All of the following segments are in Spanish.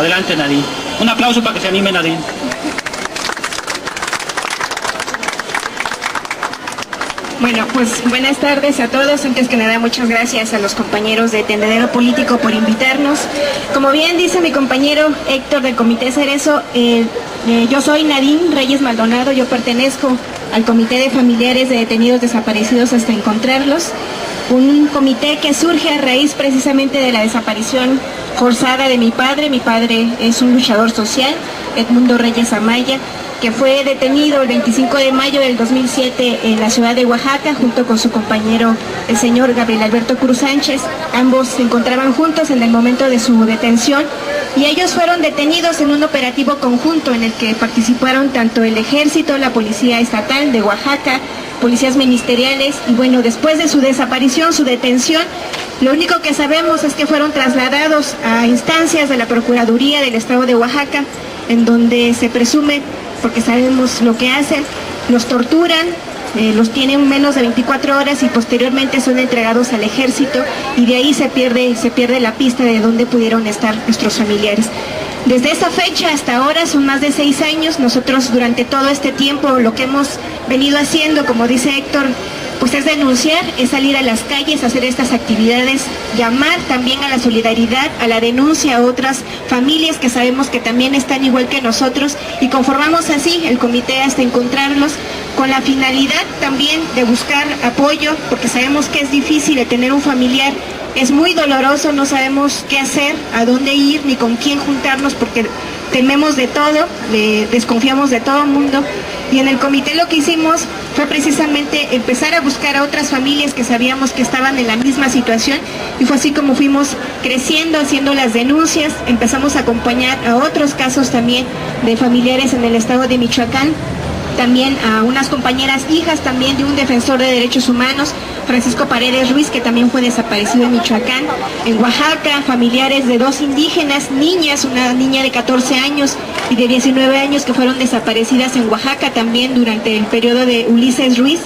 Adelante, Nadine. Un aplauso para que se anime, Nadine. Bueno, pues buenas tardes a todos. Antes que nada, muchas gracias a los compañeros de Tendedero Político por invitarnos. Como bien dice mi compañero Héctor del Comité Cerezo, yo soy Nadine Reyes Maldonado, yo pertenezco al Comité de Familiares de Detenidos Desaparecidos hasta encontrarlos. Un comité que surge a raíz precisamente de la desaparición forzada de mi padre. Mi padre es un luchador social, Edmundo Reyes Amaya, que fue detenido el 25 de mayo del 2007 en la ciudad de Oaxaca, junto con su compañero, el señor Gabriel Alberto Cruz Sánchez. Ambos se encontraban juntos en el momento de su detención y ellos fueron detenidos en un operativo conjunto en el que participaron tanto el Ejército, la Policía Estatal de Oaxaca, policías ministeriales, y bueno, después de su desaparición, su detención, lo único que sabemos es que fueron trasladados a instancias de la Procuraduría del Estado de Oaxaca, en donde se presume, porque sabemos lo que hacen, los torturan, los tienen menos de 24 horas y posteriormente son entregados al Ejército, y de ahí se pierde la pista de dónde pudieron estar nuestros familiares. Desde esa fecha hasta ahora son más de 6 años. Nosotros durante todo este tiempo lo que hemos venido haciendo, como dice Héctor, pues es denunciar, es salir a las calles, hacer estas actividades, llamar también a la solidaridad, a la denuncia a otras familias que sabemos que también están igual que nosotros, y conformamos así el comité hasta encontrarlos, con la finalidad también de buscar apoyo, porque sabemos que es difícil de tener un familiar. Es muy doloroso, no sabemos qué hacer, a dónde ir, ni con quién juntarnos, porque tememos de todo, desconfiamos de todo el mundo. Y en el comité lo que hicimos fue precisamente empezar a buscar a otras familias que sabíamos que estaban en la misma situación, y fue así como fuimos creciendo, haciendo las denuncias. Empezamos a acompañar a otros casos también de familiares en el estado de Michoacán, también a unas compañeras hijas también de un defensor de derechos humanos, Francisco Paredes Ruiz, que también fue desaparecido en Michoacán. En Oaxaca, familiares de 2 indígenas, niñas, una niña de 14 años y de 19 años que fueron desaparecidas en Oaxaca también durante el periodo de Ulises Ruiz.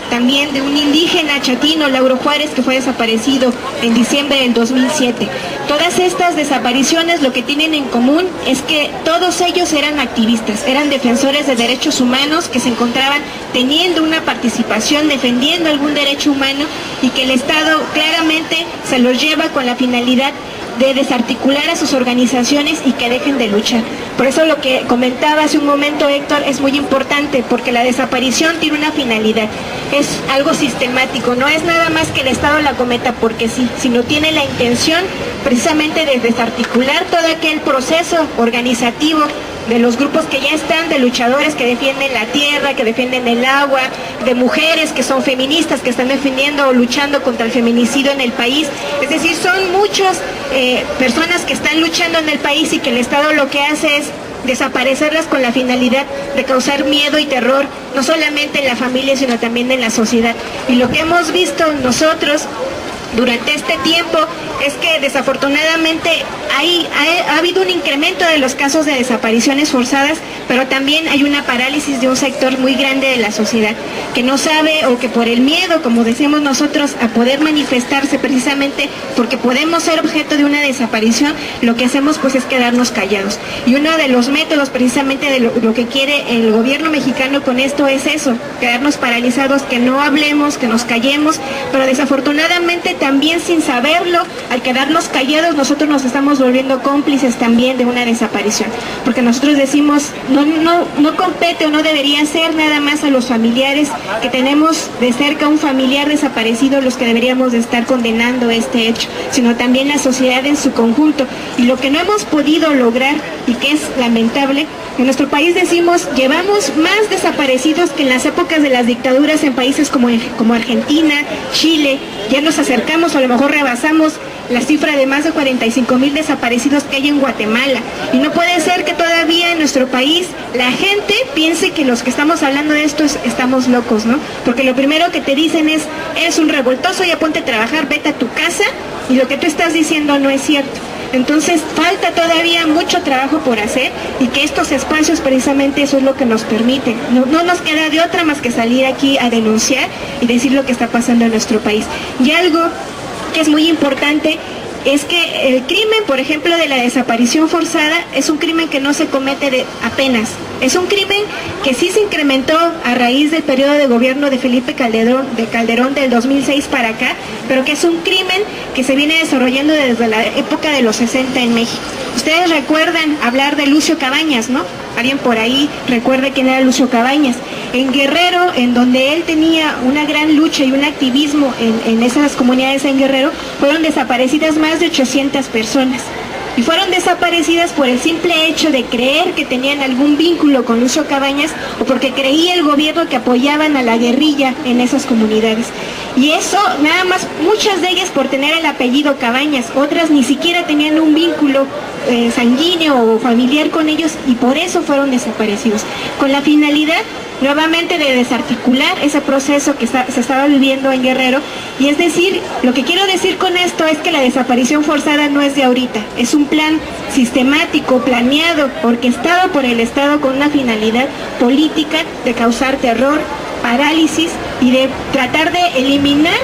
También de un indígena chatino, Lauro Juárez, que fue desaparecido en diciembre del 2007. Todas estas desapariciones lo que tienen en común es que todos ellos eran activistas, eran defensores de derechos humanos que se encontraban teniendo una participación, defendiendo algún derecho humano, y que el Estado claramente se los lleva con la finalidad de desarticular a sus organizaciones y que dejen de luchar. Por eso lo que comentaba hace un momento Héctor es muy importante, porque la desaparición tiene una finalidad, es algo sistemático, no es nada más que el Estado la cometa porque sí, sino tiene la intención precisamente de desarticular todo aquel proceso organizativo de los grupos que ya están, de luchadores que defienden la tierra, que defienden el agua, de mujeres que son feministas, que están defendiendo o luchando contra el feminicidio en el país. Es decir, son muchas personas que están luchando en el país, y que el Estado lo que hace es desaparecerlas con la finalidad de causar miedo y terror, no solamente en la familia, sino también en la sociedad. Y lo que hemos visto nosotros durante este tiempo es que desafortunadamente ha habido un incremento de los casos de desapariciones forzadas, pero también hay una parálisis de un sector muy grande de la sociedad que no sabe, o que por el miedo, como decimos nosotros, a poder manifestarse precisamente porque podemos ser objeto de una desaparición, lo que hacemos pues es quedarnos callados. Y uno de los métodos precisamente de lo que quiere el gobierno mexicano con esto es eso, quedarnos paralizados, que no hablemos, que nos callemos, pero desafortunadamente también sin saberlo, al quedarnos callados nosotros nos estamos volviendo cómplices también de una desaparición, porque nosotros decimos no compete o no debería ser nada más a los familiares que tenemos de cerca un familiar desaparecido los que deberíamos de estar condenando este hecho, sino también la sociedad en su conjunto. Y lo que no hemos podido lograr, y que es lamentable, en nuestro país decimos, llevamos más desaparecidos que en las épocas de las dictaduras en países como Argentina, Chile. Ya nos acercamos o a lo mejor rebasamos la cifra de más de 45,000 desaparecidos que hay en Guatemala. Y no puede ser que todavía en nuestro país la gente piense que los que estamos hablando de esto estamos locos, ¿no? Porque lo primero que te dicen es, eres un revoltoso, ya ponte a trabajar, vete a tu casa, y lo que tú estás diciendo no es cierto. Entonces falta todavía mucho trabajo por hacer, y que estos espacios precisamente eso es lo que nos permite. No nos queda de otra más que salir aquí a denunciar y decir lo que está pasando en nuestro país. Y algo que es muy importante, es que el crimen, por ejemplo, de la desaparición forzada, es un crimen que no se comete de apenas. Es un crimen que sí se incrementó a raíz del periodo de gobierno de Felipe Calderón del 2006 para acá, pero que es un crimen que se viene desarrollando desde la época de los 60 en México. Ustedes recuerdan hablar de Lucio Cabañas, ¿no? Alguien por ahí recuerda quién era Lucio Cabañas. En Guerrero, en donde él tenía una gran lucha y un activismo en esas comunidades en Guerrero, fueron desaparecidas más de 800 personas. Y fueron desaparecidas por el simple hecho de creer que tenían algún vínculo con Lucio Cabañas o porque creía el gobierno que apoyaban a la guerrilla en esas comunidades. Y eso, nada más, muchas de ellas por tener el apellido Cabañas, otras ni siquiera tenían un vínculo sanguíneo o familiar con ellos y por eso fueron desaparecidos. Con la finalidad nuevamente de desarticular ese proceso que se estaba viviendo en Guerrero, y es decir, lo que quiero decir con esto es que la desaparición forzada no es de ahorita, es un plan sistemático, planeado, orquestado por el Estado con una finalidad política de causar terror, parálisis y de tratar de eliminar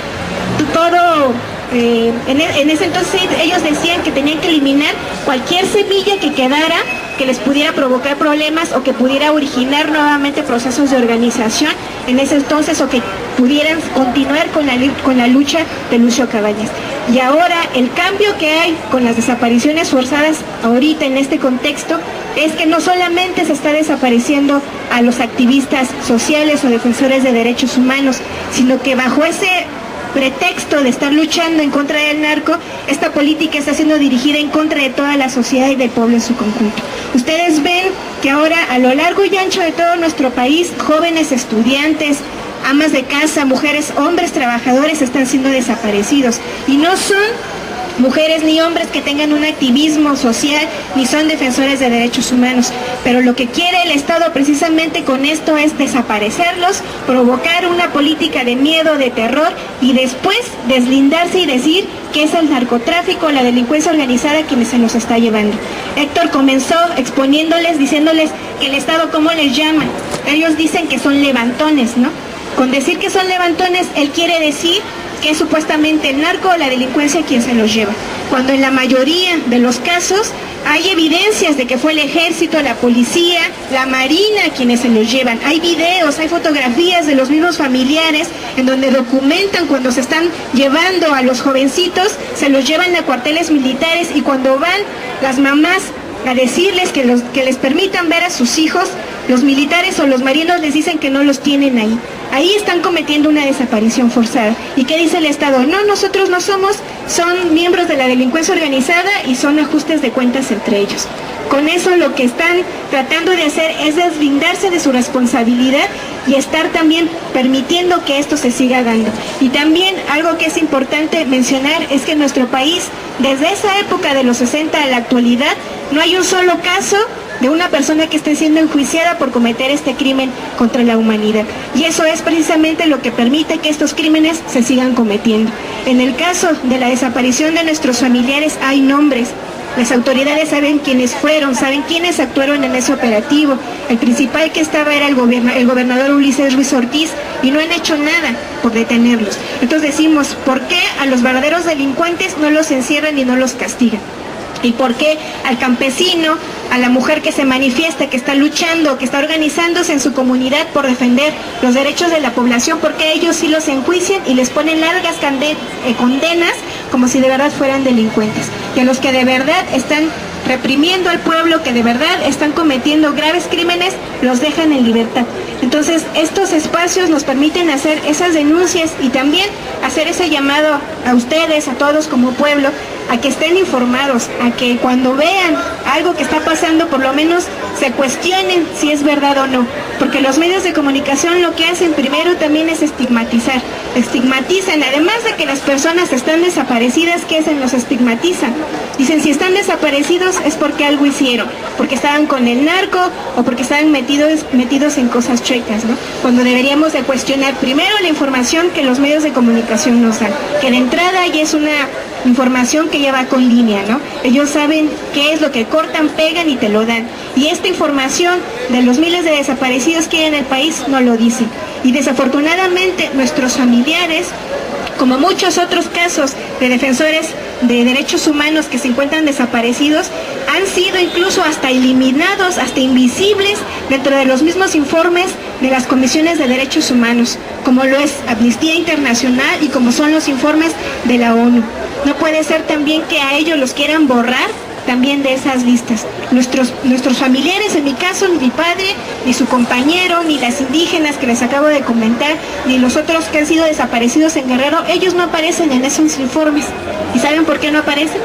todo. En ese entonces ellos decían que tenían que eliminar cualquier semilla que quedara que les pudiera provocar problemas o que pudiera originar nuevamente procesos de organización en ese entonces o que pudieran continuar con la lucha de Lucio Cabañas. Y ahora el cambio que hay con las desapariciones forzadas ahorita en este contexto es que no solamente se está desapareciendo a los activistas sociales o defensores de derechos humanos, sino que bajo ese pretexto de estar luchando en contra del narco, esta política está siendo dirigida en contra de toda la sociedad y del pueblo en su conjunto. Ustedes ven que ahora a lo largo y ancho de todo nuestro país, jóvenes estudiantes, amas de casa, mujeres, hombres trabajadores están siendo desaparecidos y no son mujeres ni hombres que tengan un activismo social, ni son defensores de derechos humanos. Pero lo que quiere el Estado precisamente con esto es desaparecerlos, provocar una política de miedo, de terror, y después deslindarse y decir que es el narcotráfico, la delincuencia organizada quienes se los está llevando. Héctor comenzó exponiéndoles, diciéndoles que el Estado, ¿cómo les llama? Ellos dicen que son levantones, ¿no? Con decir que son levantones, él quiere decir que es supuestamente el narco o la delincuencia quien se los lleva, cuando en la mayoría de los casos hay evidencias de que fue el ejército, la policía, la marina quienes se los llevan. Hay videos, hay fotografías de los mismos familiares en donde documentan cuando se están llevando a los jovencitos, se los llevan a cuarteles militares y cuando van las mamás a decirles que les permitan ver a sus hijos, los militares o los marinos les dicen que no los tienen ahí. Ahí están cometiendo una desaparición forzada. ¿Y qué dice el Estado? No, nosotros no somos, son miembros de la delincuencia organizada y son ajustes de cuentas entre ellos. Con eso lo que están tratando de hacer es deslindarse de su responsabilidad y estar también permitiendo que esto se siga dando. Y también algo que es importante mencionar es que en nuestro país, desde esa época de los 60 a la actualidad, no hay un solo caso de una persona que esté siendo enjuiciada por cometer este crimen contra la humanidad. Y eso es precisamente lo que permite que estos crímenes se sigan cometiendo. En el caso de la desaparición de nuestros familiares hay nombres. Las autoridades saben quiénes fueron, saben quiénes actuaron en ese operativo. El principal que estaba era el gobernador Ulises Ruiz Ortiz y no han hecho nada por detenerlos. Entonces decimos, ¿por qué a los verdaderos delincuentes no los encierran y no los castigan? ¿Y por qué al campesino, a la mujer que se manifiesta, que está luchando, que está organizándose en su comunidad por defender los derechos de la población, por qué ellos sí los enjuician y les ponen largas condenas como si de verdad fueran delincuentes? Y a los que de verdad están reprimiendo al pueblo, que de verdad están cometiendo graves crímenes, los dejan en libertad. Entonces, estos espacios nos permiten hacer esas denuncias y también hacer ese llamado a ustedes, a todos como pueblo, a que estén informados, a que cuando vean algo que está pasando, por lo menos se cuestionen si es verdad o no. Porque los medios de comunicación lo que hacen primero también es estigmatizar. Estigmatizan, además de que las personas están desaparecidas, ¿qué hacen? Los estigmatizan. Dicen, si están desaparecidos es porque algo hicieron, porque estaban con el narco o porque estaban metidos en cosas chuecas, ¿no? Cuando deberíamos de cuestionar primero la información que los medios de comunicación nos dan, que de entrada ya es una información que ya va con línea, ¿no? Ellos saben qué es lo que cortan, pegan y te lo dan. Y esta información de los miles de desaparecidos que hay en el país no lo dicen. Y desafortunadamente nuestros familiares, como muchos otros casos de defensores de derechos humanos que se encuentran desaparecidos han sido incluso hasta eliminados, hasta invisibles dentro de los mismos informes de las comisiones de derechos humanos, como lo es Amnistía Internacional y como son los informes de la ONU. No puede ser también que a ellos los quieran borrar también de esas listas. Nuestros familiares, en mi caso, ni mi padre, ni su compañero, ni las indígenas que les acabo de comentar, ni los otros que han sido desaparecidos en Guerrero, ellos no aparecen en esos informes. ¿Y saben por qué no aparecen?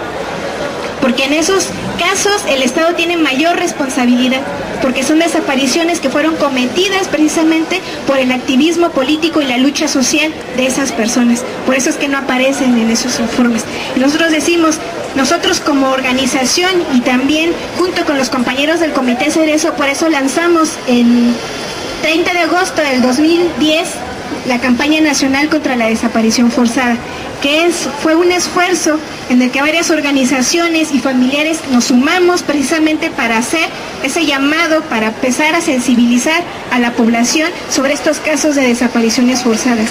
Porque en esos casos el Estado tiene mayor responsabilidad, porque son desapariciones que fueron cometidas precisamente por el activismo político y la lucha social de esas personas. Por eso es que no aparecen en esos informes. Y nosotros decimos, nosotros como organización y también junto con los compañeros del Comité Cerezo, por eso lanzamos el 30 de agosto del 2010 la campaña nacional contra la desaparición forzada, que fue un esfuerzo en el que varias organizaciones y familiares nos sumamos precisamente para hacer ese llamado, para empezar a sensibilizar a la población sobre estos casos de desapariciones forzadas.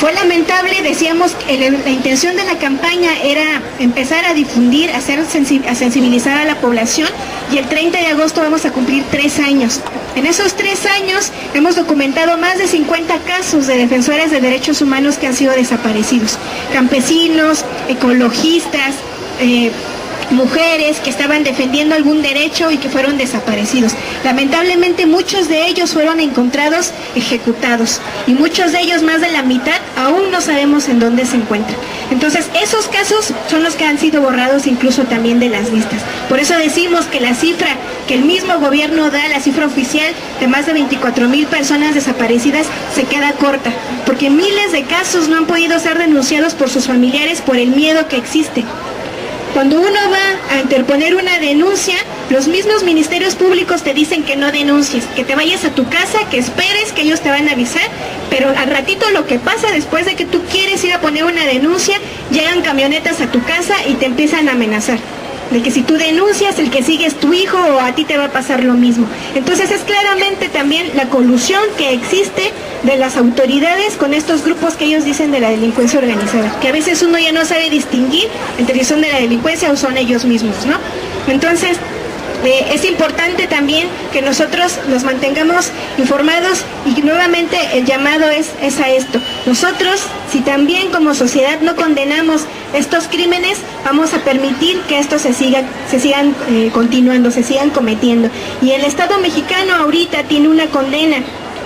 Fue lamentable, decíamos, la intención de la campaña era empezar a difundir, a sensibilizar a la población, y el 30 de agosto vamos a cumplir 3 años. En esos 3 años hemos documentado más de 50 casos de defensores de derechos humanos que han sido desaparecidos. Campesinos, ecologistas, mujeres que estaban defendiendo algún derecho y que fueron desaparecidos. Lamentablemente muchos de ellos fueron encontrados ejecutados y muchos de ellos, más de la mitad, aún no sabemos en dónde se encuentran. Entonces esos casos son los que han sido borrados incluso también de las listas. Por eso decimos que la cifra que el mismo gobierno da, la cifra oficial de más de 24,000 personas desaparecidas, se queda corta, porque miles de casos no han podido ser denunciados por sus familiares por el miedo que existe. Cuando uno va a interponer una denuncia, los mismos ministerios públicos te dicen que no denuncies, que te vayas a tu casa, que esperes, que ellos te van a avisar, pero al ratito lo que pasa después de que tú quieres ir a poner una denuncia, llegan camionetas a tu casa y te empiezan a amenazar. De que si tú denuncias, el que sigue es tu hijo o a ti te va a pasar lo mismo. Entonces es claramente también la colusión que existe de las autoridades con estos grupos que ellos dicen de la delincuencia organizada, que a veces uno ya no sabe distinguir entre si son de la delincuencia o son ellos mismos, ¿no? Entonces es importante también que nosotros nos mantengamos informados y nuevamente el llamado es a esto. Nosotros, si también como sociedad no condenamos estos crímenes, vamos a permitir que estos se sigan continuando, se sigan cometiendo. Y el Estado mexicano ahorita tiene una condena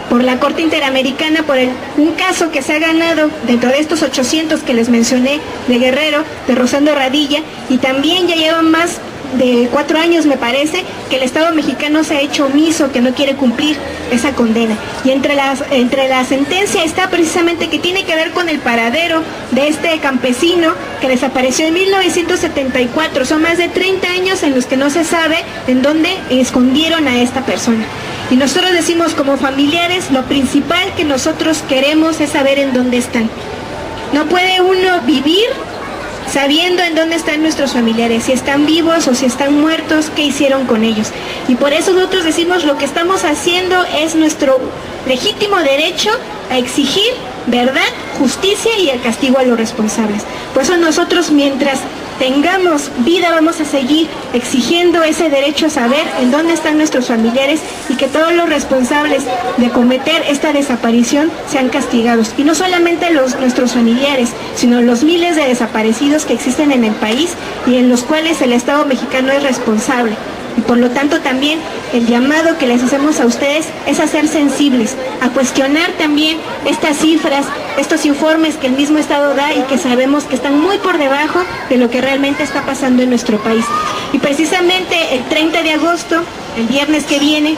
por la Corte Interamericana por un caso que se ha ganado dentro de estos 800 que les mencioné de Guerrero, de Rosendo Radilla, y también ya llevan más de 4 años, me parece, que el Estado mexicano se ha hecho omiso, que no quiere cumplir esa condena. Y entre la sentencia está precisamente que tiene que ver con el paradero de este campesino que desapareció en 1974. Son más de 30 años en los que no se sabe en dónde escondieron a esta persona. Y nosotros decimos como familiares, lo principal que nosotros queremos es saber en dónde están. No puede uno vivir sabiendo en dónde están nuestros familiares, si están vivos o si están muertos, qué hicieron con ellos. Y por eso nosotros decimos, lo que estamos haciendo es nuestro legítimo derecho a exigir verdad, justicia y el castigo a los responsables. Por eso nosotros, mientras tengamos vida, vamos a seguir exigiendo ese derecho a saber en dónde están nuestros familiares y que todos los responsables de cometer esta desaparición sean castigados. Y no solamente nuestros familiares, sino los miles de desaparecidos que existen en el país y en los cuales el Estado mexicano es responsable. Y por lo tanto también el llamado que les hacemos a ustedes es a ser sensibles, a cuestionar también estas cifras, estos informes que el mismo Estado da y que sabemos que están muy por debajo de lo que realmente está pasando en nuestro país. Y precisamente el 30 de agosto, el viernes que viene,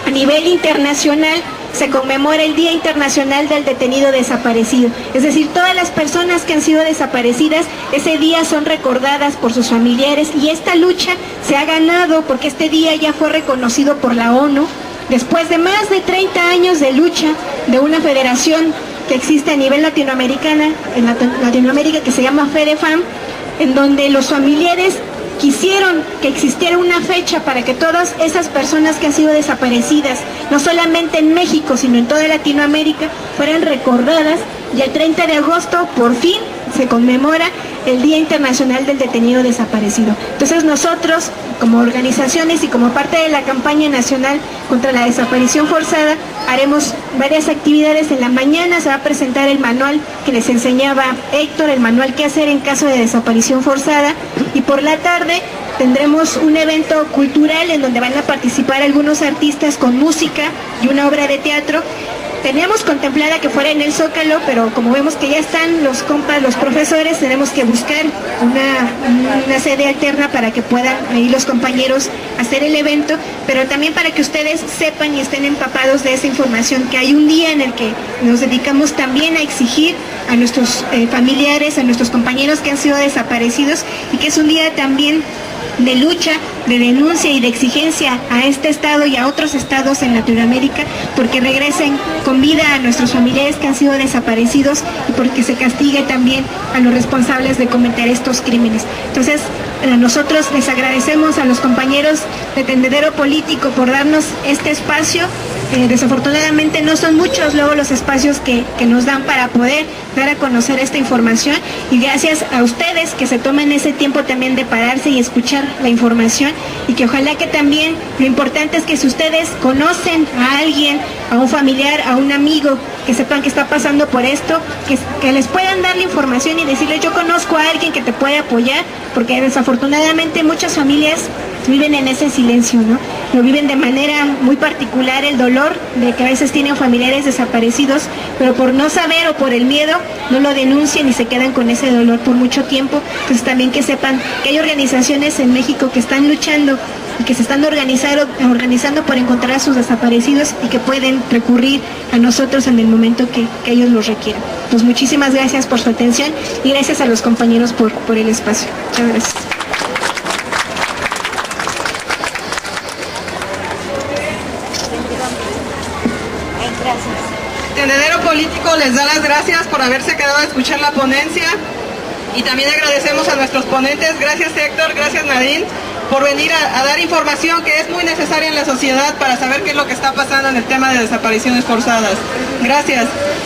a nivel internacional, se conmemora el Día Internacional del Detenido Desaparecido. Es decir, todas las personas que han sido desaparecidas, ese día son recordadas por sus familiares y esta lucha se ha ganado porque este día ya fue reconocido por la ONU, después de más de 30 años de lucha de una federación que existe a nivel latinoamericana, en Latinoamérica, que se llama FEDEFAM, en donde los familiares quisieron que existiera una fecha para que todas esas personas que han sido desaparecidas, no solamente en México, sino en toda Latinoamérica, fueran recordadas, y el 30 de agosto, por fin, se conmemora el Día Internacional del Detenido Desaparecido. Entonces nosotros, como organizaciones y como parte de la campaña nacional contra la desaparición forzada, haremos varias actividades. En la mañana se va a presentar el manual que les enseñaba Héctor, el manual qué hacer en caso de desaparición forzada, y por la tarde tendremos un evento cultural en donde van a participar algunos artistas con música y una obra de teatro. Teníamos contemplada que fuera en el Zócalo, pero como vemos que ya están los compas, los profesores, tenemos que buscar una sede alterna para que puedan ahí los compañeros hacer el evento, pero también para que ustedes sepan y estén empapados de esa información, que hay un día en el que nos dedicamos también a exigir a nuestros familiares, a nuestros compañeros que han sido desaparecidos, y que es un día también de lucha, de denuncia y de exigencia a este estado y a otros estados en Latinoamérica, porque regresen con vida a nuestros familiares que han sido desaparecidos y porque se castigue también a los responsables de cometer estos crímenes. Entonces, nosotros les agradecemos a los compañeros de Tendedero Político por darnos este espacio. Desafortunadamente no son muchos luego los espacios que nos dan para poder dar a conocer esta información, y gracias a ustedes que se tomen ese tiempo también de pararse y escuchar la información, y que ojalá que también lo importante es que si ustedes conocen a alguien, a un familiar, a un amigo, que sepan que está pasando por esto, que les puedan dar la información y decirles: yo conozco a alguien que te puede apoyar, porque desafortunadamente muchas familias viven en ese silencio, ¿no? Lo viven de manera muy particular, el dolor de que a veces tienen familiares desaparecidos, pero por no saber o por el miedo no lo denuncian y se quedan con ese dolor por mucho tiempo. Entonces también que sepan que hay organizaciones en México que están luchando y que se están organizando por encontrar a sus desaparecidos, y que pueden recurrir a nosotros en el momento que ellos los requieran. Pues muchísimas gracias por su atención y gracias a los compañeros por el espacio. Muchas gracias. Tendedero Político les da las gracias por haberse quedado a escuchar la ponencia, y también agradecemos a nuestros ponentes. Gracias Héctor, gracias Nadine, por venir a dar información que es muy necesaria en la sociedad para saber qué es lo que está pasando en el tema de desapariciones forzadas. Gracias.